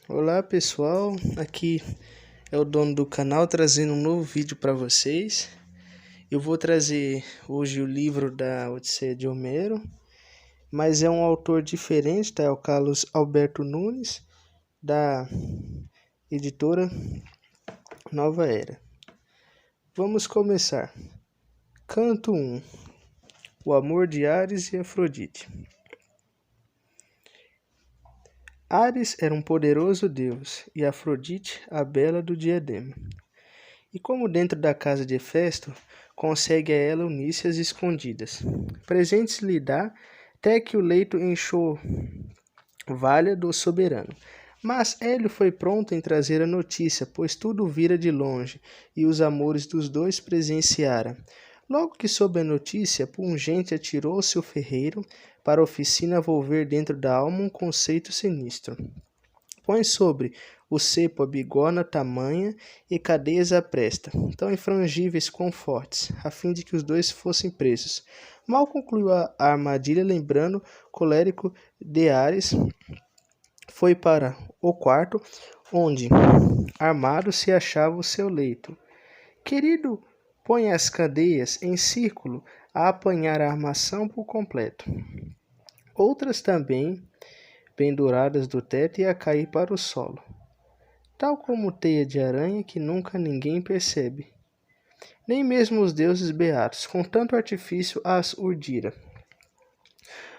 Olá pessoal, aqui é o dono do canal trazendo um novo vídeo para vocês. Eu vou trazer hoje o livro da Odisseia de Homero, mas é um autor diferente, tá? É o Carlos Alberto Nunes, da editora Nova Era. Vamos começar. Canto 1. O amor de Ares e Afrodite. Ares era um poderoso deus, e Afrodite a bela do diadema. E como dentro da casa de Hefesto, consegue a ela unir-se às escondidas. Presentes lhe dá, até que o leito enxovalha do soberano. Mas Hélio foi pronto em trazer a notícia, pois tudo vira de longe, e os amores dos dois presenciara. Logo que soube a notícia, pungente atirou-se o ferreiro, para a oficina volver dentro da alma um conceito sinistro. Põe sobre o cepo a bigorna tamanha e cadeias à presta, tão infrangíveis quão fortes, a fim de que os dois fossem presos. Mal concluiu a armadilha, lembrando, colérico de Ares, foi para o quarto, onde, armado, se achava o seu leito. Querido, põe as cadeias em círculo a apanhar a armação por completo. Outras também, penduradas do teto e a cair para o solo, tal como teia de aranha que nunca ninguém percebe. Nem mesmo os deuses beatos, com tanto artifício, as urdira.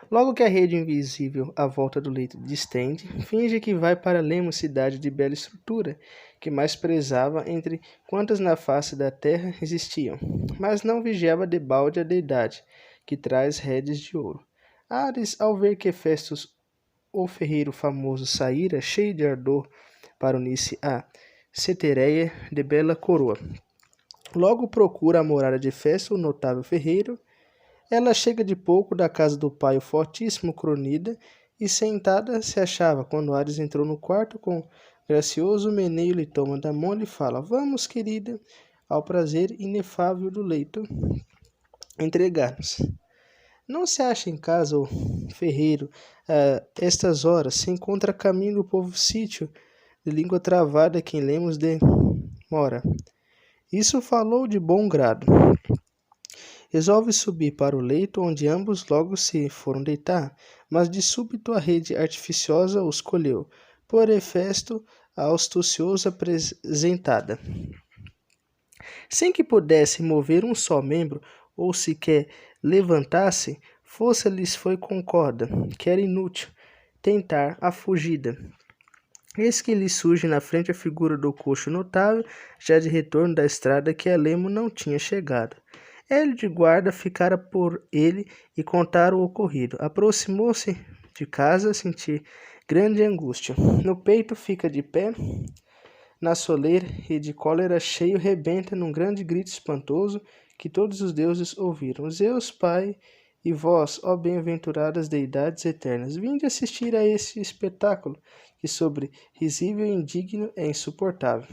Logo que a rede invisível à volta do leito distende, finge que vai para Lemos, cidade de bela estrutura, que mais prezava entre quantas na face da terra existiam, mas não vigiava debalde a deidade, que traz redes de ouro. Ares, ao ver que Hefestos, o ferreiro famoso, saíra, cheio de ardor, para unir-se a Cetereia de bela coroa. Logo procura a morada de Hefesto, o notável ferreiro. Ela chega de pouco da casa do pai, o fortíssimo Cronida, e sentada se achava, quando Ares entrou no quarto com gracioso meneio, lhe toma da mão e lhe fala: Vamos, querida, ao prazer inefável do leito entregar-nos. Não se acha em casa o ferreiro, estas horas, se encontra a caminho do povo sítio, de língua travada, quem Lemos demora. Isso falou de bom grado. Resolve subir para o leito, onde ambos logo se foram deitar, mas de súbito a rede artificiosa os colheu, por Hefesto a astuciosa apresentada. Sem que pudesse mover um só membro, ou sequer levantasse, força-lhes foi com corda, que era inútil tentar a fugida. Eis que lhe surge na frente a figura do coxo notável, já de retorno da estrada que a Lemo não tinha chegado. Hélio de guarda ficara por ele e contara o ocorrido. Aproximou-se de casa, sentir grande angústia. No peito fica de pé, na soleira, e de cólera cheio rebenta num grande grito espantoso que todos os deuses ouviram. Zeus, Pai, e vós, ó bem-aventuradas deidades eternas, vinde assistir a esse espetáculo, que sobre risível e indigno é insuportável.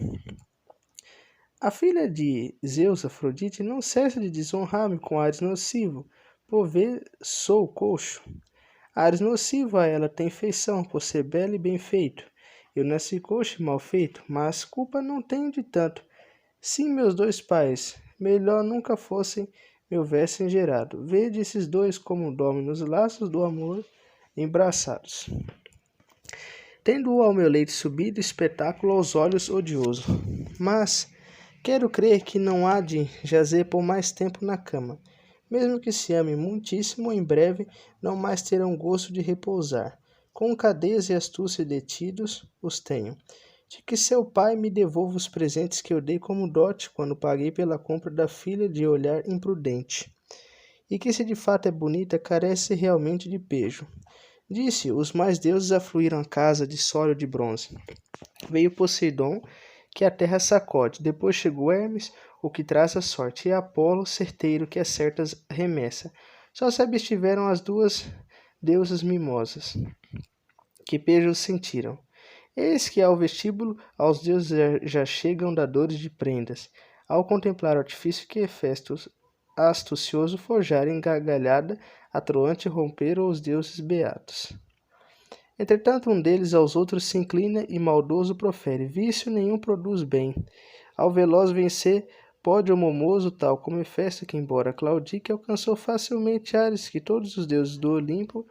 A filha de Zeus, Afrodite, não cessa de desonrar-me com Ares nocivo, por ver sou coxo. Ares nocivo a ela tem feição, por ser belo e bem feito. Eu nasci coxo e mal feito, mas culpa não tenho de tanto. Sim, meus dois pais, melhor nunca fossem me houvessem gerado. Vede esses dois como dormem nos laços do amor, embraçados. Tendo-o ao meu leito subido, espetáculo aos olhos odioso. Mas quero crer que não há de jazer por mais tempo na cama. Mesmo que se ame muitíssimo, em breve não mais terão gosto de repousar. Com cadeias e astúcia detidos os tenho. De que seu pai me devolva os presentes que eu dei como dote quando paguei pela compra da filha de olhar imprudente. E que, se de fato é bonita, carece realmente de pejo. Disse, os mais deuses afluíram à casa de sólio de bronze. Veio Poseidon, que a terra sacode. Depois chegou Hermes, o que traz a sorte, e Apolo, certeiro, que acerta as remessa. Só se abstiveram as duas deusas mimosas, que pejo sentiram. Eis que ao vestíbulo aos deuses já chegam dadores de prendas, ao contemplar o artifício que Hefesto astucioso forjara em gargalhada atroante romperam os deuses beatos. Entretanto, um deles aos outros se inclina e maldoso profere: vício nenhum produz bem. Ao veloz vencer, pode o momoso, tal como Hefesto, que embora claudique, alcançou facilmente Ares, que todos os deuses do Olimpo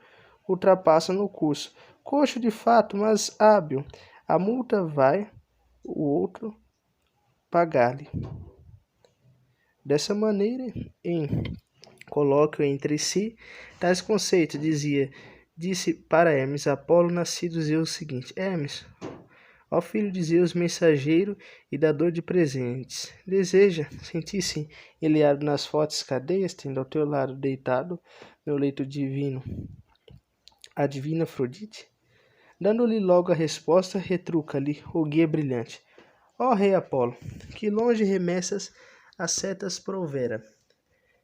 ultrapassam no curso. Coxo de fato, mas hábil, a multa vai o outro pagar-lhe. Dessa maneira, em colóquio entre si, tais conceitos disse para Hermes Apolo, nascido Zeus, o seguinte: Hermes, ó filho de Zeus, mensageiro e dador de presentes, deseja sentir-se enleado nas fortes cadeias, tendo ao teu lado deitado no leito divino a divina Afrodite? Dando-lhe logo a resposta, retruca-lhe o guia brilhante: ó rei Apolo, que longe remessas as setas provera.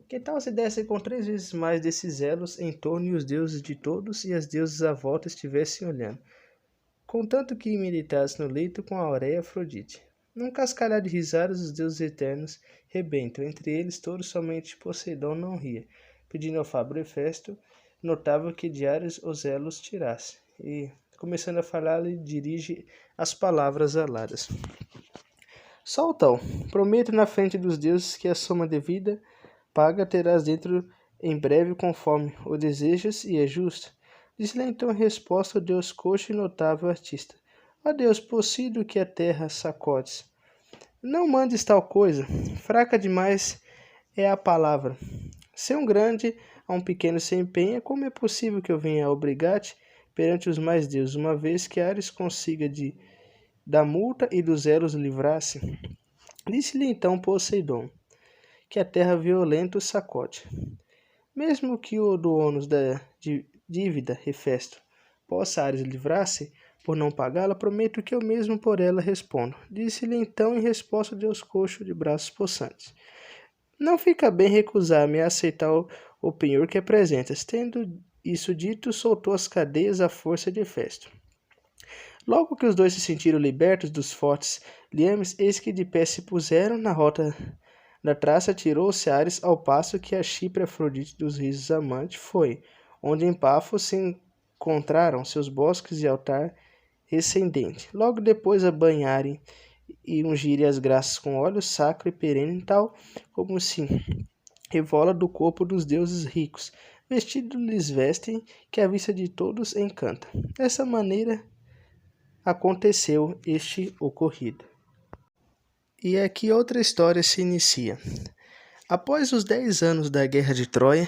Que tal se desse com 3 vezes mais desses elos em torno e os deuses de todos e as deusas à volta estivessem olhando, contanto que meditasse no leito com a auréia Afrodite. Num cascalhar de risadas os deuses eternos rebentam, entre eles todos somente Poseidon não ria, pedindo ao fábio Hefesto, notável que de Ares os elos tirasse, e, começando a falar, lhe dirige as palavras aladas. Solta-o, prometo na frente dos deuses que a soma devida paga terás dentro em breve conforme o desejas e é justo. Diz-lhe então em resposta o deus coxo e notável artista: ó Deus possível que a terra sacodes, não mandes tal coisa, fraca demais é a palavra. Se um grande a um pequeno se empenha, como é possível que eu venha a obrigar-te perante os mais deuses, uma vez que Ares consiga da multa e dos elos livrar-se? Disse-lhe então Poseidon, que a terra violenta o sacode. Mesmo que o do ônus da dívida, Hefesto, possa Ares livrar-se, por não pagá-la, prometo que eu mesmo por ela respondo. Disse-lhe então em resposta o deus coxo de braços possantes: não fica bem recusar-me a aceitar o penhor que apresentas. Tendo isso dito, soltou as cadeias à força de Hefesto. Logo que os dois se sentiram libertos dos fortes liames, eis que de pé se puseram na rota da traça, tirou-se Ares ao passo que a Chipre Afrodite dos risos amante foi, onde em Pafos se encontraram seus bosques e altar ascendente. Logo depois a banharem e ungirem as graças com óleo sacro e perene, tal como se revola do corpo dos deuses ricos. Vestido lhes vestem, que a vista de todos encanta. Dessa maneira aconteceu este ocorrido. E aqui outra história se inicia. Após os 10 anos da Guerra de Troia,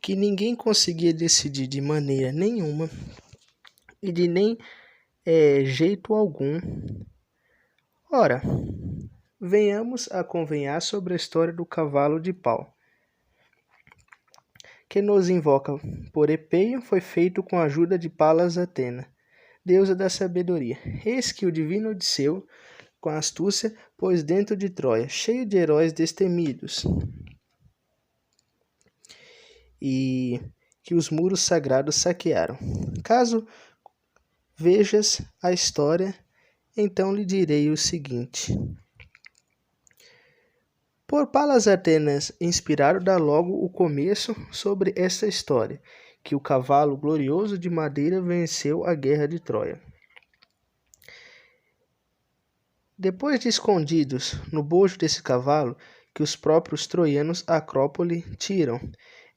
que ninguém conseguia decidir de maneira nenhuma e de nem jeito algum, ora, venhamos a convenhar sobre a história do cavalo de pau, que nos invoca por Epeio, foi feito com a ajuda de Palas Atena, deusa da sabedoria. Eis que o divino Odisseu, com astúcia, pôs dentro de Troia, cheio de heróis destemidos, e que os muros sagrados saquearam. Caso vejas a história, então lhe direi o seguinte. Por Palas Atenas inspirado, dá logo o começo sobre esta história, que o cavalo glorioso de madeira venceu a guerra de Troia. Depois de escondidos no bojo desse cavalo, que os próprios troianos a Acrópole tiram,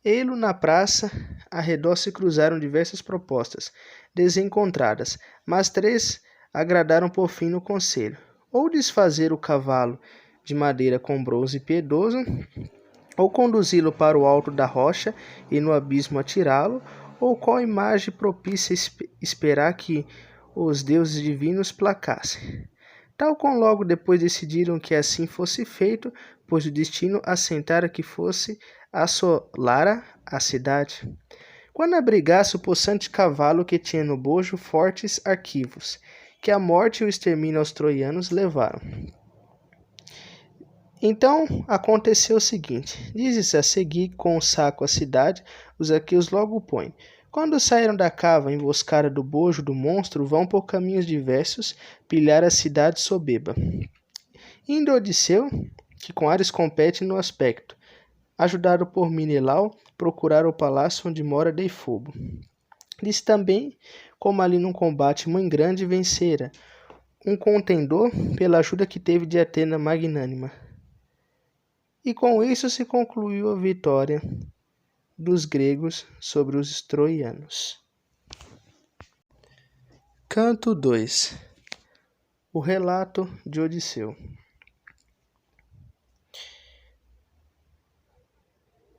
ei-lo na praça, arredor se cruzaram diversas propostas, desencontradas, mas 3 agradaram por fim no conselho: ou desfazer o cavalo de madeira com bronze piedoso, ou conduzi-lo para o alto da rocha e no abismo atirá-lo, ou qual imagem propícia esperar que os deuses divinos placassem. Tal como logo depois decidiram que assim fosse feito, pois o destino assentara que fosse assolara a cidade. Quando abrigasse o possante cavalo que tinha no bojo fortes arquivos, que a morte e o extermínio aos troianos levaram. Então aconteceu o seguinte: diz-se a seguir com o saco à cidade, os aqueus logo põem. Quando saíram da cava emboscada do bojo do monstro, vão por caminhos diversos pilhar a cidade soberba. Indo Odisseu, que com Ares compete no aspecto, ajudado por Menelau, procurar o palácio onde mora Deifobo. Disse também como ali num combate muito grande vencera um contendor pela ajuda que teve de Atena magnânima. E com isso se concluiu a vitória dos gregos sobre os troianos. Canto 2. O relato de Odisseu.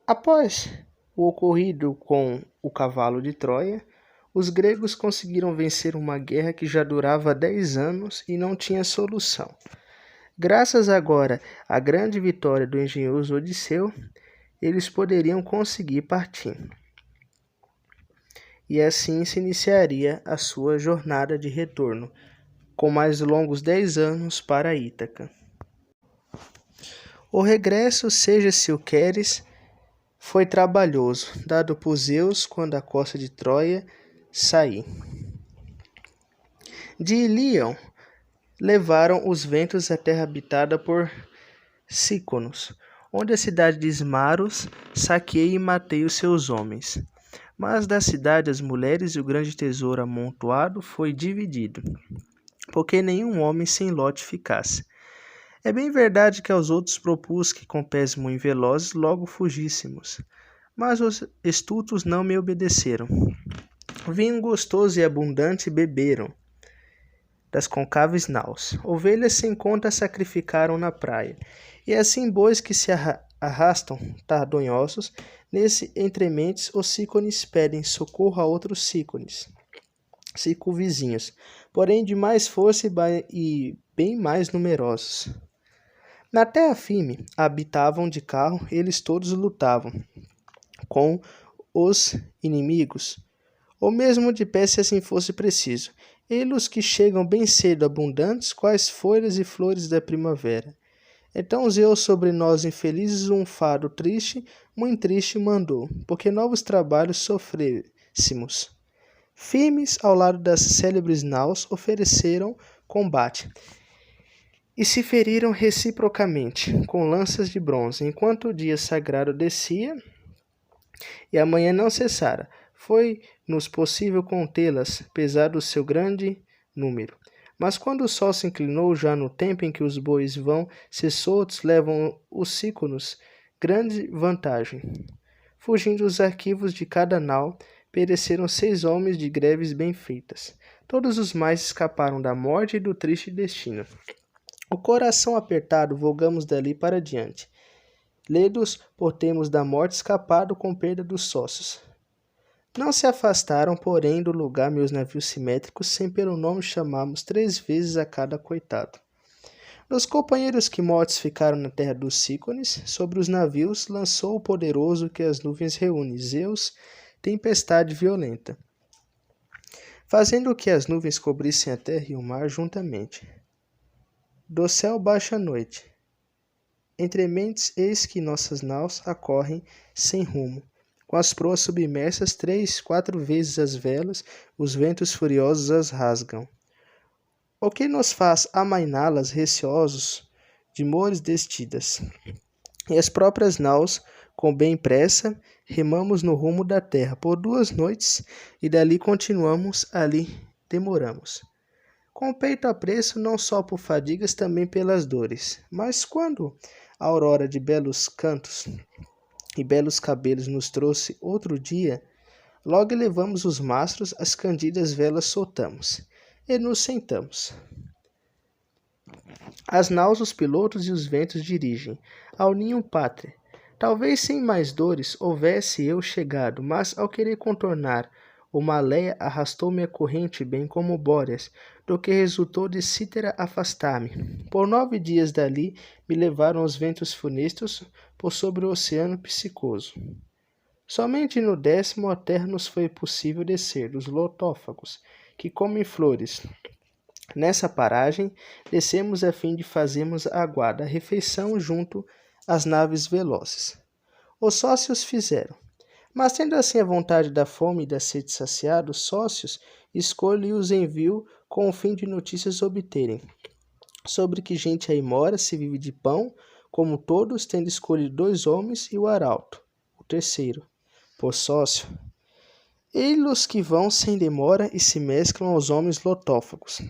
Após o ocorrido com o cavalo de Troia, os gregos conseguiram vencer uma guerra que já durava 10 anos e não tinha solução. Graças agora à grande vitória do engenhoso Odisseu, eles poderiam conseguir partir. E assim se iniciaria a sua jornada de retorno, com mais longos 10 anos para Ítaca. O regresso, seja se o queres, foi trabalhoso, dado por Zeus quando a costa de Troia saí. De Ilion levaram os ventos à terra habitada por Síconos, onde a cidade de Ismaros saqueei e matei os seus homens. Mas da cidade as mulheres e o grande tesouro amontoado foi dividido, porque nenhum homem sem lote ficasse. É bem verdade que aos outros propus que com pés muito velozes logo fugíssemos, mas os estultos não me obedeceram. Vinho gostoso e abundante beberam das concáveis naus. Ovelhas sem conta sacrificaram na praia, e assim bois que se arrastam tardonhosos, nesse entrementes os sícones pedem socorro a outros sícones, circunvizinhos, porém de mais força e bem mais numerosos. Na terra firme habitavam de carro, eles todos lutavam com os inimigos, ou mesmo de pé se assim fosse preciso. Eles que chegam bem cedo abundantes, quais folhas e flores da primavera. Então Zeus sobre nós infelizes um fado triste, muito triste mandou, porque novos trabalhos sofrêssemos. Firmes ao lado das célebres naus ofereceram combate, e se feriram reciprocamente, com lanças de bronze, enquanto o dia sagrado descia e a manhã não cessara. Foi-nos possível contê-las, pesado o seu grande número. Mas quando o sol se inclinou, já no tempo em que os bois vão ser soltos, levam os síconos grande vantagem. Fugindo os arquivos de cada nau, pereceram 6 homens de greves bem feitas. Todos os mais escaparam da morte e do triste destino. O coração apertado, vogamos dali para diante. Ledos por termos da morte escapado com perda dos sócios. Não se afastaram, porém, do lugar meus navios simétricos, sem pelo nome chamarmos 3 vezes a cada coitado. Dos companheiros que mortos ficaram na terra dos Sícones, sobre os navios lançou o poderoso que as nuvens reúne, Zeus, tempestade violenta, fazendo que as nuvens cobrissem a terra e o mar juntamente. Do céu baixa a noite. Entre mentes, eis que nossas naus acorrem sem rumo, com as proas submersas 3, 4 vezes as velas, os ventos furiosos as rasgam. O que nos faz amainá-las receosos de mores destidas? E as próprias naus, com bem pressa, remamos no rumo da terra por 2 noites, e dali continuamos, ali demoramos. Com o peito a preço, não só por fadigas, também pelas dores. Mas quando a aurora de belos cantos e belos cabelos nos trouxe outro dia, logo elevamos os mastros, as candidas velas soltamos, e nos sentamos. As naus, os pilotos e os ventos dirigem ao ninho pátria. Talvez sem mais dores houvesse eu chegado, mas ao querer contornar o Maleia arrastou-me a corrente, bem como Bóreas, do que resultou de Cítera afastar-me. Por 9 dias dali me levaram os ventos funestos por sobre o oceano psicoso. Somente no 10º a terra nos foi possível descer dos lotófagos, que comem flores. Nessa paragem, descemos a fim de fazermos a guarda, a refeição junto às naves velozes. Os sócios fizeram. Mas tendo assim a vontade da fome e da sede saciada, os sócios escolho e os envio com o fim de notícias obterem. Sobre que gente aí mora, se vive de pão, como todos, tendo escolhido 2 homens e o arauto, o terceiro, por sócio. Eis que vão sem demora e se mesclam aos homens lotófagos.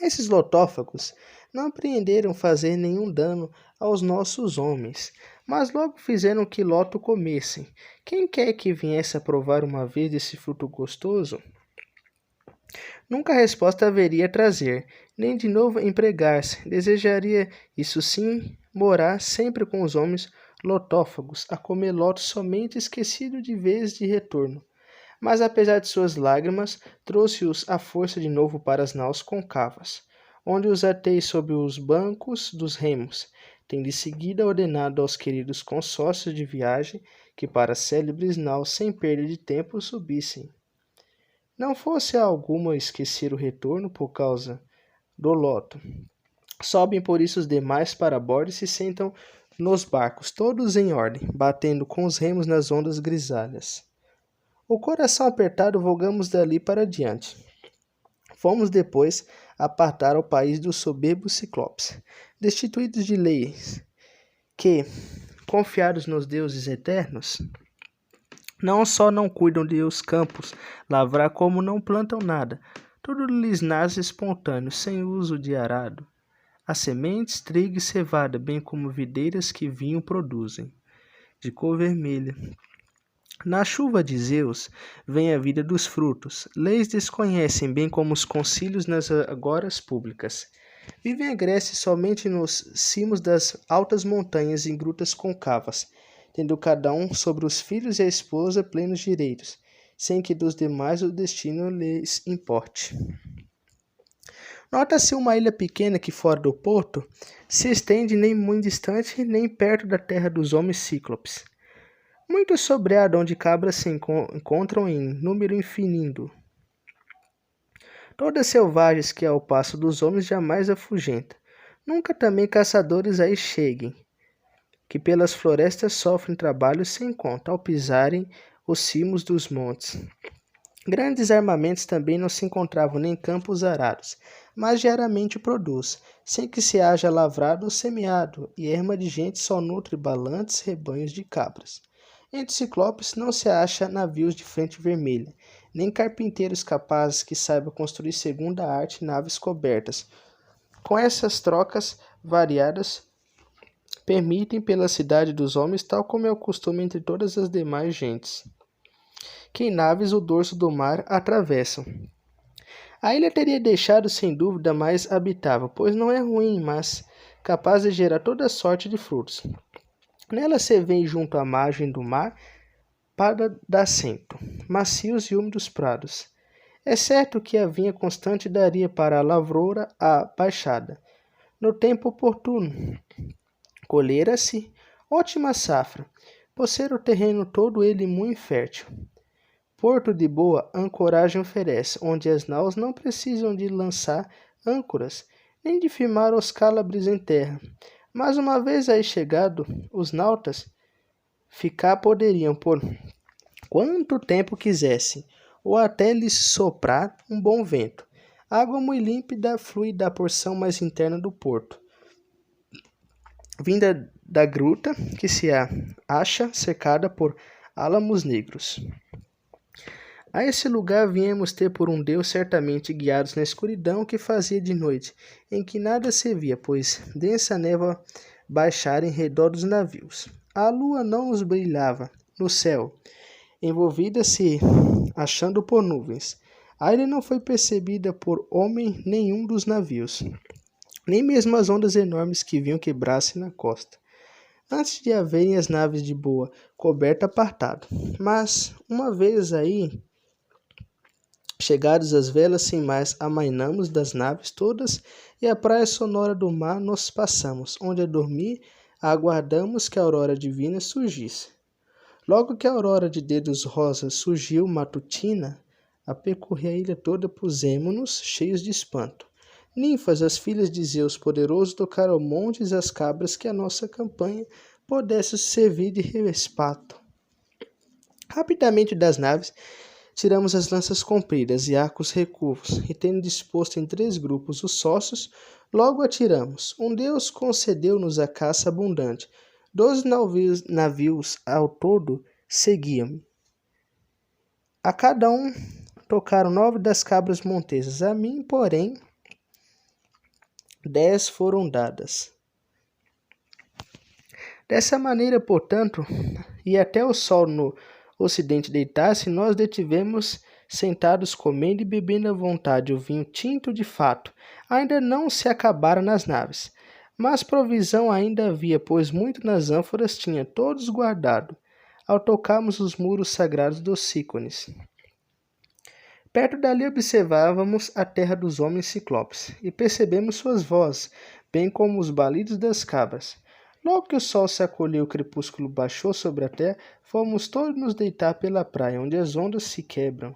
Esses lotófagos não apreenderam fazer nenhum dano aos nossos homens, mas logo fizeram que Loto comessem. Quem quer que viesse a provar uma vez desse fruto gostoso? Nunca a resposta haveria a trazer, nem de novo empregar-se. Desejaria, isso sim, morar sempre com os homens lotófagos, a comer Loto somente esquecido de vez de retorno. Mas apesar de suas lágrimas, trouxe-os à força de novo para as naus concavas, onde os atei sobre os bancos dos remos, tendo de seguida ordenado aos queridos consórcios de viagem que para as célebres naus sem perda de tempo subissem. Não fosse alguma esquecer o retorno por causa do loto. Sobem por isso os demais para bordo e se sentam nos barcos, todos em ordem, batendo com os remos nas ondas grisalhas. O coração apertado, vogamos dali para diante. Fomos depois apartar ao país dos soberbos ciclopes, destituídos de leis, que, confiados nos deuses eternos, não só não cuidam de os campos lavrar, como não plantam nada. Tudo lhes nasce espontâneo, sem uso de arado. As sementes, trigo e cevada, bem como videiras que vinho produzem, de cor vermelha. Na chuva de Zeus vem a vida dos frutos. Leis desconhecem, bem como os concílios nas agoras públicas. Vivem a Grécia somente nos cimos das altas montanhas em grutas concavas, tendo cada um sobre os filhos e a esposa plenos direitos, sem que dos demais o destino lhes importe. Nota-se uma ilha pequena que fora do porto se estende nem muito distante nem perto da terra dos homens cíclopes. Muito sobreada, onde cabras se encontram em número infinindo. Todas selvagens que ao passo dos homens jamais afugenta. Nunca também caçadores aí cheguem, que pelas florestas sofrem trabalhos sem conta ao pisarem os cimos dos montes. Grandes armamentos também não se encontravam nem campos arados, mas diariamente produz, sem que se haja lavrado ou semeado, e erma de gente só nutre balantes rebanhos de cabras. Entre os ciclopes não se acha navios de frente vermelha, nem carpinteiros capazes que saibam construir segundo a arte naves cobertas. Com essas trocas variadas, permitem pela cidade dos homens, tal como é o costume entre todas as demais gentes, que em naves o dorso do mar atravessam. A ilha teria deixado sem dúvida mais habitável, pois não é ruim, mas capaz de gerar toda sorte de frutos. Nela se vê junto à margem do mar para dar assento, macios e úmidos prados. É certo que a vinha constante daria para a lavoura a baixada. No tempo oportuno, colhera-se ótima safra, por ser o terreno todo ele muito fértil. Porto de boa ancoragem oferece, onde as naus não precisam de lançar âncoras, nem de firmar os calabres em terra. Mas uma vez aí chegado, os nautas ficar poderiam por quanto tempo quisessem, ou até lhes soprar um bom vento. Água muito límpida flui da porção mais interna do porto, vinda da gruta que se acha cercada por álamos negros. A esse lugar viemos ter por um Deus certamente guiados na escuridão que fazia de noite, em que nada se via, pois densa névoa baixara em redor dos navios. A lua não nos brilhava no céu, envolvida se achando por nuvens. A ilha não foi percebida por homem nenhum dos navios, nem mesmo as ondas enormes que vinham quebrar-se na costa, antes de haverem as naves de boa coberta apartado. Mas, uma vez aí, chegados às velas sem mais, amainamos das naves todas e a praia sonora do mar nos passamos, onde a dormir aguardamos que a aurora divina surgisse. Logo que a aurora de dedos rosas surgiu matutina, a percorrer a ilha toda pusemo-nos cheios de espanto. Ninfas, as filhas de Zeus poderoso, tocaram montes as cabras que a nossa campanha pudesse servir de respato. Rapidamente das naves tiramos as lanças compridas e arcos recurvos, e tendo disposto em 3 grupos os sócios, logo atiramos. Um Deus concedeu-nos a caça abundante. 12 navios ao todo seguiam-me. A cada um tocaram 9 das cabras montesas. A mim, porém, 10 foram dadas. Dessa maneira, portanto, e até o sol no ocidente deitar-se, nós detivemos sentados comendo e bebendo à vontade o vinho tinto de fato. Ainda não se acabara nas naves, mas provisão ainda havia, pois muito nas ânforas tinha todos guardado, ao tocarmos os muros sagrados dos Sícones. Perto dali observávamos a terra dos homens ciclopes, e percebemos suas vozes, bem como os balidos das cabras. Logo que o sol se acolheu e o crepúsculo baixou sobre a terra, fomos todos nos deitar pela praia, onde as ondas se quebram.